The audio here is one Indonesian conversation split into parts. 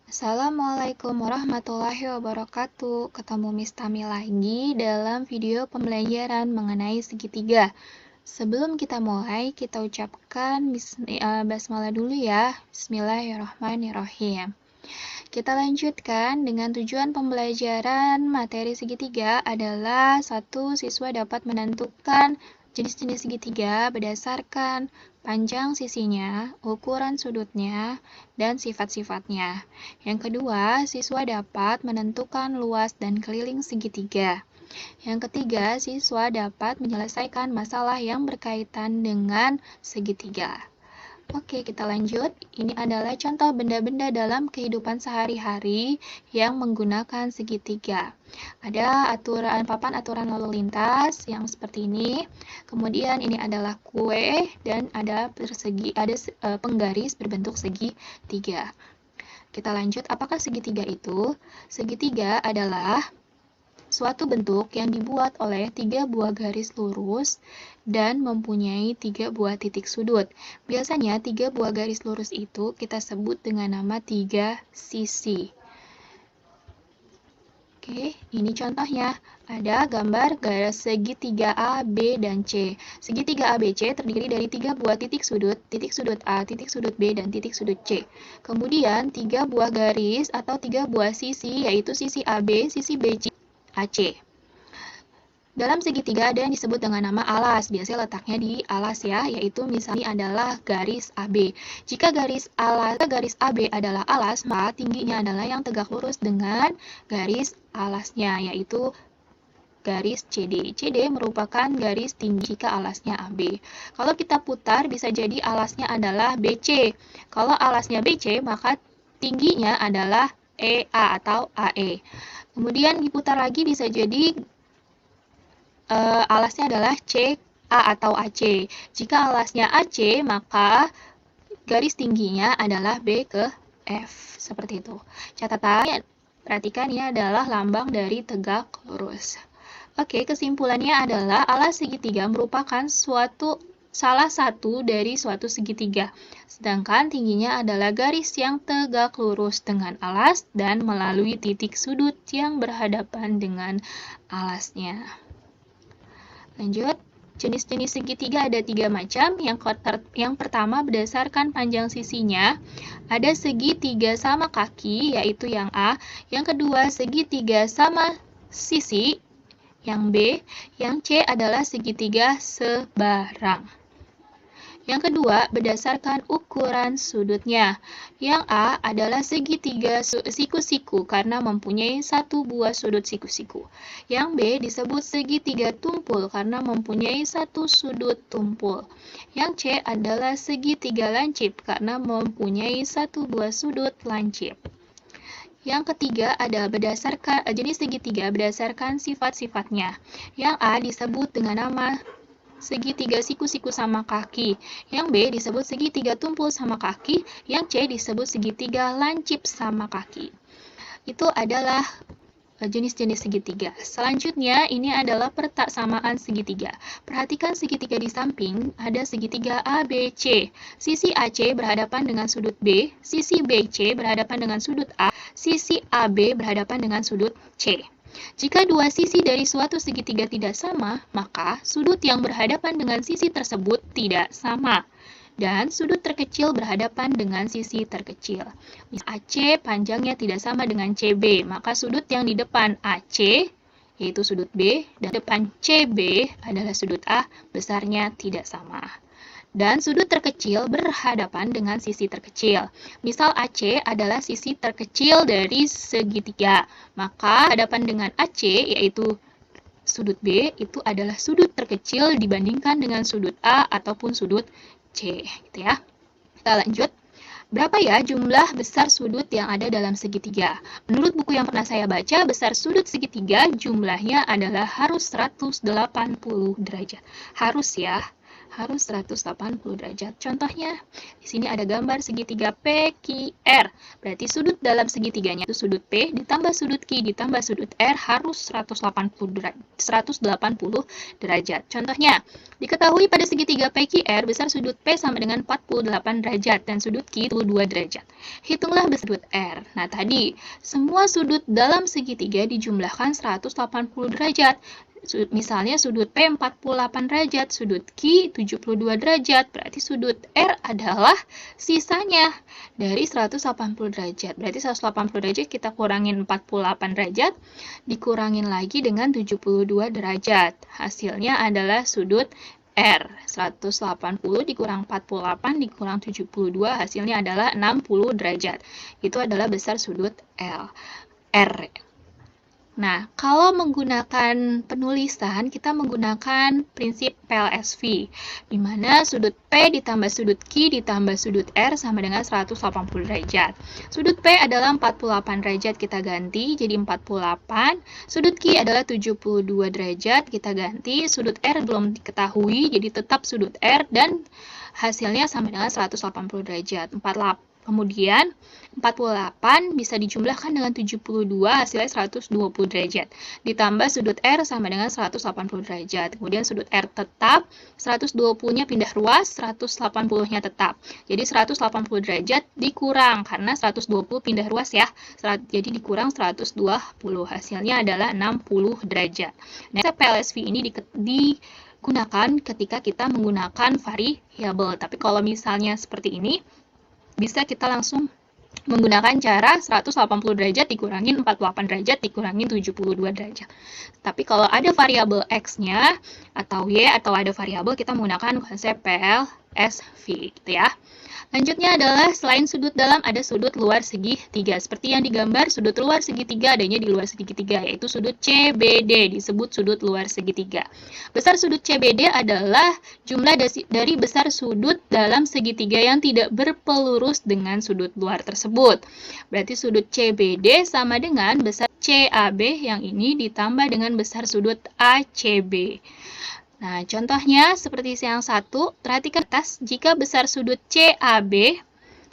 Assalamualaikum warahmatullahi wabarakatuh. Ketemu Miss Tami lagi dalam video pembelajaran mengenai segitiga. Sebelum kita mulai, kita ucapkan basmalah dulu ya. Bismillahirrahmanirrahim. Kita lanjutkan dengan tujuan pembelajaran materi segitiga adalah satu, siswa dapat menentukan jenis-jenis segitiga berdasarkan panjang sisinya, ukuran sudutnya, dan sifat-sifatnya. Yang kedua, siswa dapat menentukan luas dan keliling segitiga. Yang ketiga, siswa dapat menyelesaikan masalah yang berkaitan dengan segitiga. Oke, kita lanjut. Ini adalah contoh benda-benda dalam kehidupan sehari-hari yang menggunakan segitiga. Ada papan aturan lalu lintas yang seperti ini. Kemudian ini adalah kue dan ada penggaris berbentuk segitiga. Kita lanjut, apakah segitiga itu? Segitiga adalah suatu bentuk yang dibuat oleh 3 buah garis lurus dan mempunyai 3 buah titik sudut. Biasanya 3 buah garis lurus itu kita sebut dengan nama 3 sisi. Oke, ini contohnya. Ada gambar garis segitiga A, B, dan C. Segitiga ABC terdiri dari 3 buah titik sudut A, titik sudut B, dan titik sudut C. Kemudian 3 buah garis atau 3 buah sisi, yaitu sisi AB, sisi BC, AC. Dalam segitiga ada yang disebut dengan nama alas, biasanya letaknya di alas ya, yaitu misalnya adalah garis AB. Jika garis AB adalah alas, maka tingginya adalah yang tegak lurus dengan garis alasnya, yaitu garis CD. CD merupakan garis tinggi jika alasnya AB. Kalau kita putar, bisa jadi alasnya adalah BC. Kalau alasnya BC, maka tingginya adalah EA atau AE. Kemudian diputar lagi, bisa jadi alasnya adalah CA atau AC. Jika alasnya AC, maka garis tingginya adalah B ke F. Seperti itu. Catatan, perhatikan ini adalah lambang dari tegak lurus. Oke, kesimpulannya adalah alas segitiga merupakan salah satu dari suatu segitiga. Sedangkan tingginya adalah garis yang tegak lurus dengan alas dan melalui titik sudut yang berhadapan dengan alasnya. Lanjut, jenis-jenis segitiga ada 3 macam. Yang pertama berdasarkan panjang sisinya, ada segitiga sama kaki, yaitu yang A. Yang kedua segitiga sama sisi, yang B. Yang C adalah segitiga sebarang. Yang kedua, berdasarkan ukuran sudutnya. Yang A adalah segitiga siku-siku karena mempunyai 1 buah sudut siku-siku. Yang B disebut segitiga tumpul karena mempunyai 1 sudut tumpul. Yang C adalah segitiga lancip karena mempunyai 1 buah sudut lancip. Yang ketiga adalah jenis segitiga berdasarkan sifat-sifatnya. Yang A disebut dengan nama segitiga siku-siku sama kaki. Yang B disebut segitiga tumpul sama kaki. Yang C disebut segitiga lancip sama kaki. Itu adalah jenis-jenis segitiga. Selanjutnya, ini adalah persamaan segitiga. Perhatikan segitiga di samping, ada segitiga ABC. Sisi AC berhadapan dengan sudut B, sisi BC berhadapan dengan sudut A, sisi AB berhadapan dengan sudut C. Jika dua sisi dari suatu segitiga tidak sama, maka sudut yang berhadapan dengan sisi tersebut tidak sama. Dan sudut terkecil berhadapan dengan sisi terkecil. Misal AC panjangnya tidak sama dengan CB, maka sudut yang di depan AC, yaitu sudut B, dan depan CB adalah sudut A, besarnya tidak sama. Dan sudut terkecil berhadapan dengan sisi terkecil. Misal AC adalah sisi terkecil dari segitiga, maka hadapan dengan AC, yaitu sudut B, itu adalah sudut terkecil dibandingkan dengan sudut A ataupun sudut C, gitu ya. Kita lanjut. Berapa ya jumlah besar sudut yang ada dalam segitiga? Menurut buku yang pernah saya baca, besar sudut segitiga jumlahnya adalah harus 180 derajat. Harus ya. harus 180 derajat. Contohnya, di sini ada gambar segitiga PQR. Berarti sudut dalam segitiganya itu sudut P ditambah sudut Q ditambah sudut R harus 180 derajat. Contohnya, diketahui pada segitiga PQR besar sudut P sama dengan 48 derajat dan sudut Q 2 derajat. Hitunglah besar sudut R. Nah, tadi semua sudut dalam segitiga dijumlahkan 180 derajat. Misalnya sudut P 48 derajat, sudut Q 72 derajat, berarti sudut R adalah sisanya dari 180 derajat. Berarti 180 derajat kita kurangin 48 derajat, dikurangin lagi dengan 72 derajat. Hasilnya adalah sudut R. 180 dikurang 48 dikurang 72, hasilnya adalah 60 derajat. Itu adalah besar sudut R. Nah, kalau menggunakan penulisan, kita menggunakan prinsip PLSV, di mana sudut P ditambah sudut Q ditambah sudut R sama dengan 180 derajat. Sudut P adalah 48 derajat, kita ganti jadi 48. Sudut Q adalah 72 derajat, kita ganti. Sudut R belum diketahui, jadi tetap sudut R dan hasilnya sama dengan 180 derajat. Kemudian 48 bisa dijumlahkan dengan 72, hasilnya 120 derajat. Ditambah sudut R sama dengan 180 derajat. Kemudian sudut R tetap, 120-nya pindah ruas, 180-nya tetap. Jadi 180 derajat dikurang, karena 120 pindah ruas ya. Jadi dikurang 120, hasilnya adalah 60 derajat. Nah, PLSV ini digunakan ketika kita menggunakan variabel. Tapi kalau misalnya seperti ini, bisa kita langsung menggunakan cara 180 derajat dikurangin 48 derajat dikurangin 72 derajat. Tapi kalau ada variabel X-nya atau Y atau ada variabel, kita menggunakan konsep PLSV gitu ya. Lanjutnya adalah selain sudut dalam ada sudut luar segitiga. Seperti yang digambar, sudut luar segitiga adanya di luar segitiga, yaitu sudut CBD, disebut sudut luar segitiga. Besar sudut CBD adalah jumlah dari besar sudut dalam segitiga yang tidak berpelurus dengan sudut luar tersebut. Berarti sudut CBD sama dengan besar CAB yang ini ditambah dengan besar sudut ACB. Nah, contohnya seperti yang satu, perhatikan atas, jika besar sudut CAB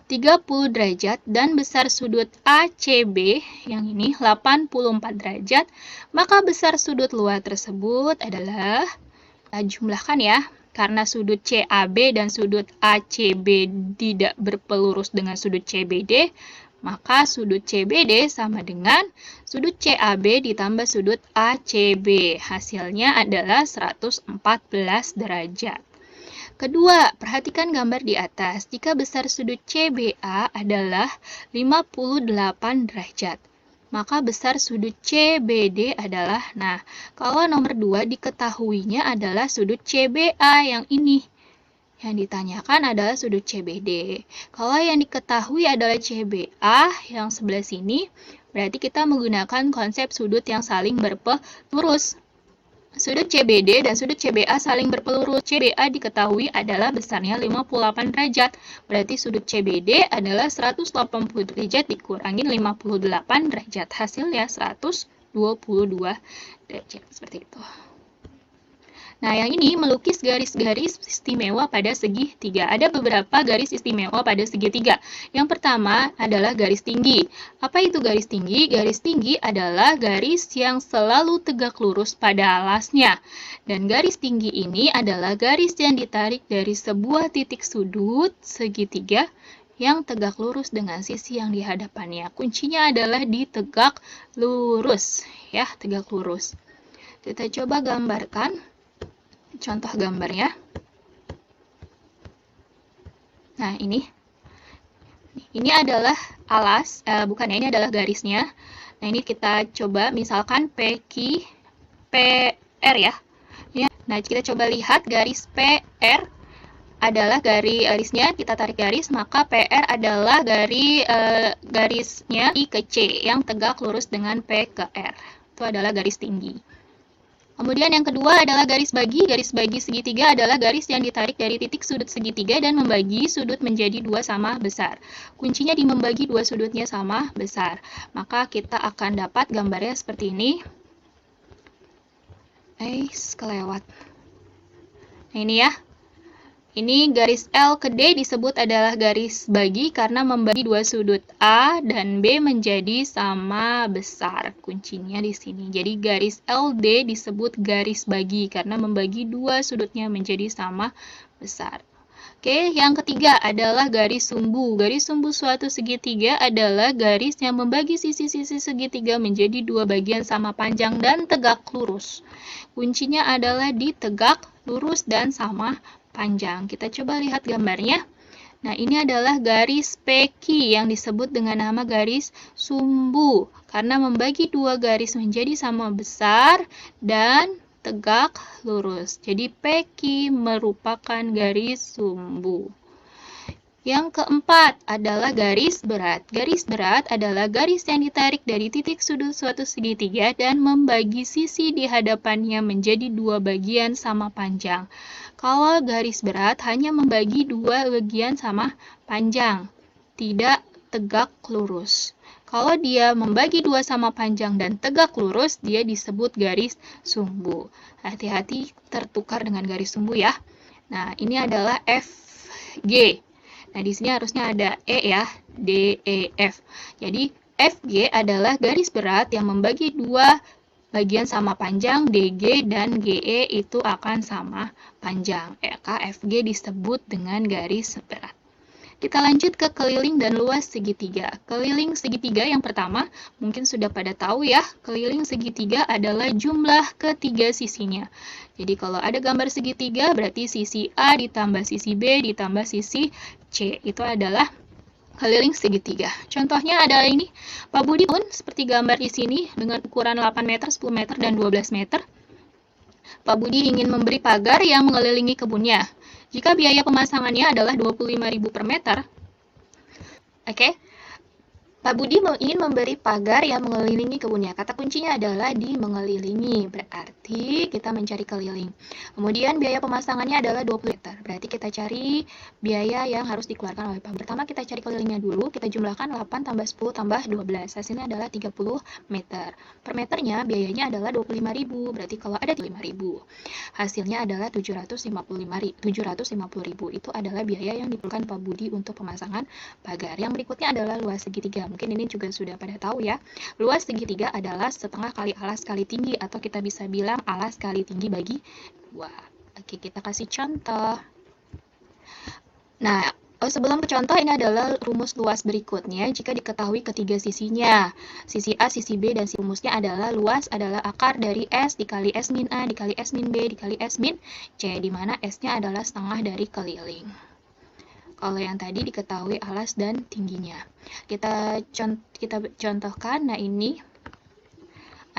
30 derajat dan besar sudut ACB yang ini 84 derajat, maka besar sudut luar tersebut adalah, kita jumlahkan ya, karena sudut CAB dan sudut ACB tidak berpelurus dengan sudut CBD, maka sudut CBD sama dengan sudut CAB ditambah sudut ACB. Hasilnya adalah 114 derajat. Kedua, perhatikan gambar di atas. Jika besar sudut CBA adalah 58 derajat, maka besar sudut CBD adalah, nah, kalau nomor 2 diketahuinya adalah sudut CBA yang ini. Yang ditanyakan adalah sudut CBD. Kalau yang diketahui adalah CBA yang sebelah sini, berarti kita menggunakan konsep sudut yang saling berpelurus. Sudut CBD dan sudut CBA saling berpelurus. CBA diketahui adalah besarnya 58 derajat. Berarti sudut CBD adalah 180 derajat dikurangin 58 derajat. Hasilnya 122 derajat. Seperti itu. Nah, yang ini melukis garis-garis istimewa pada segitiga. Ada beberapa garis istimewa pada segitiga. Yang pertama adalah garis tinggi. Apa itu garis tinggi? Garis tinggi adalah garis yang selalu tegak lurus pada alasnya. Dan garis tinggi ini adalah garis yang ditarik dari sebuah titik sudut segitiga yang tegak lurus dengan sisi yang di hadapannya. Kuncinya adalah di tegak lurus, ya, tegak lurus. Kita coba gambarkan contoh gambarnya. Nah, ini adalah alas, ini adalah garisnya. Nah, ini kita coba misalkan PQ, PR ya. Nah, kita coba lihat garis PR adalah garisnya, kita tarik garis, maka PR adalah garisnya I ke C yang tegak lurus dengan P ke R. Itu adalah garis tinggi. Kemudian yang kedua adalah garis bagi. Garis bagi segitiga adalah garis yang ditarik dari titik sudut segitiga dan membagi sudut menjadi dua sama besar. Kuncinya di membagi dua sudutnya sama besar. Maka kita akan dapat gambarnya seperti ini. Kelewat. Nah, ini ya. Ini garis L ke D disebut adalah garis bagi karena membagi dua sudut A dan B menjadi sama besar. Kuncinya di sini. Jadi garis LD disebut garis bagi karena membagi dua sudutnya menjadi sama besar. Oke, yang ketiga adalah garis sumbu. Garis sumbu suatu segitiga adalah garis yang membagi sisi-sisi segitiga menjadi dua bagian sama panjang dan tegak lurus. Kuncinya adalah di tegak, lurus, dan sama panjang. Kita coba lihat gambarnya. Nah, ini adalah garis PQ yang disebut dengan nama garis sumbu karena membagi dua garis menjadi sama besar dan tegak lurus. Jadi PQ merupakan garis sumbu. Yang keempat adalah garis berat. Garis berat adalah garis yang ditarik dari titik sudut suatu segitiga dan membagi sisi di hadapannya menjadi dua bagian sama panjang. Kalau garis berat hanya membagi dua bagian sama panjang, tidak tegak lurus. Kalau dia membagi dua sama panjang dan tegak lurus, dia disebut garis sumbu. Hati-hati tertukar dengan garis sumbu ya. Nah, ini adalah FG. Nah, di sini harusnya ada E ya, D, E, F. Jadi, FG adalah garis berat yang membagi dua bagian sama panjang, DG dan GE itu akan sama panjang. KFG disebut dengan garis berat. Kita lanjut ke keliling dan luas segitiga. Keliling segitiga yang pertama, mungkin sudah pada tahu ya, keliling segitiga adalah jumlah ketiga sisinya. Jadi kalau ada gambar segitiga, berarti sisi A ditambah sisi B ditambah sisi C. Itu adalah keliling segitiga. Contohnya adalah ini, Pak Budi pun seperti gambar di sini dengan ukuran 8 meter, 10 meter, dan 12 meter. Pak Budi ingin memberi pagar yang mengelilingi kebunnya. Jika biaya pemasangannya adalah 25.000 per meter, oke, Pak Budi ingin memberi pagar yang mengelilingi kebunnya. Kata kuncinya adalah di mengelilingi, berarti kita mencari keliling. Kemudian biaya pemasangannya adalah 20 meter, berarti kita cari biaya yang harus dikeluarkan oleh Pak. Pertama kita cari kelilingnya dulu, kita jumlahkan 8 tambah 10 tambah 12, hasilnya adalah 30 meter. Per meternya biayanya adalah 25.000, berarti kalau ada 5.000, hasilnya adalah 750.000. Itu adalah biaya yang diperlukan Pak Budi untuk pemasangan pagar. Yang berikutnya adalah luas segitiga. Mungkin ini juga sudah pada tahu ya. Luas segitiga adalah setengah kali alas kali tinggi, atau kita bisa bilang alas kali tinggi bagi 2. Oke, kita kasih contoh. Nah, sebelum ke contoh, ini adalah rumus luas berikutnya jika diketahui ketiga sisinya. Sisi A, sisi B, dan rumusnya adalah luas adalah akar dari S dikali S min A dikali S min B dikali S min C, di mana S-nya adalah setengah dari keliling. Kalau yang tadi diketahui alas dan tingginya. Kita contohkan. Nah, ini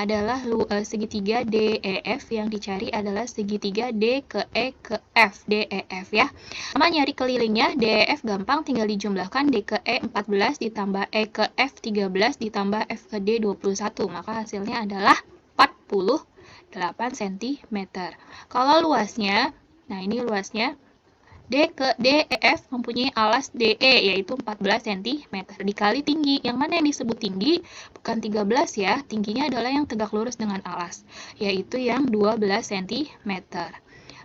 adalah segitiga DEF, yang dicari adalah segitiga D ke E ke F, DEF ya. Sama nyari kelilingnya, DEF gampang, tinggal dijumlahkan D ke E 14 ditambah E ke F 13 ditambah F ke D 21, maka hasilnya adalah 48 cm. Kalau luasnya, nah ini luasnya, D ke DEF mempunyai alas DE yaitu 14 cm dikali tinggi. Yang mana yang disebut tinggi? Bukan 13 ya, tingginya adalah yang tegak lurus dengan alas, yaitu yang 12 cm.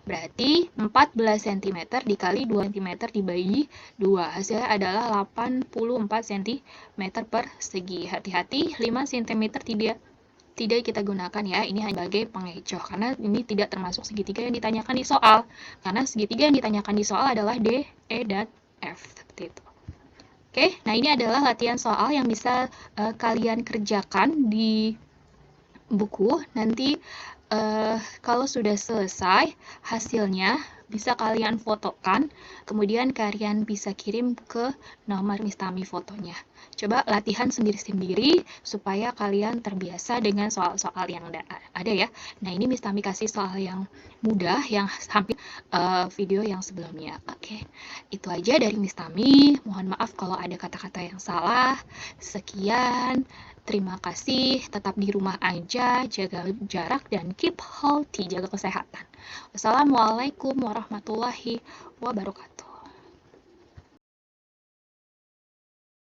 Berarti 14 cm dikali 2 cm dibagi 2, hasilnya adalah 84 cm persegi. Hati-hati, 5 cm tidak kita gunakan ya, ini hanya sebagai pengecoh karena ini tidak termasuk segitiga yang ditanyakan di soal, karena segitiga yang ditanyakan di soal adalah D, E, dan F, seperti itu. Oke, nah ini adalah latihan soal yang bisa kalian kerjakan di buku. Nanti kalau sudah selesai hasilnya bisa kalian fotokan, kemudian kalian bisa kirim ke nomor Miss Tami fotonya. Coba latihan sendiri-sendiri supaya kalian terbiasa dengan soal-soal yang ada ya. Nah, ini Miss Tami kasih soal yang mudah, yang hampir video yang sebelumnya. Oke, itu aja dari Miss Tami. Mohon maaf kalau ada kata-kata yang salah. Sekian. Terima kasih, tetap di rumah aja, jaga jarak, dan keep healthy, jaga kesehatan. Wassalamualaikum warahmatullahi wabarakatuh.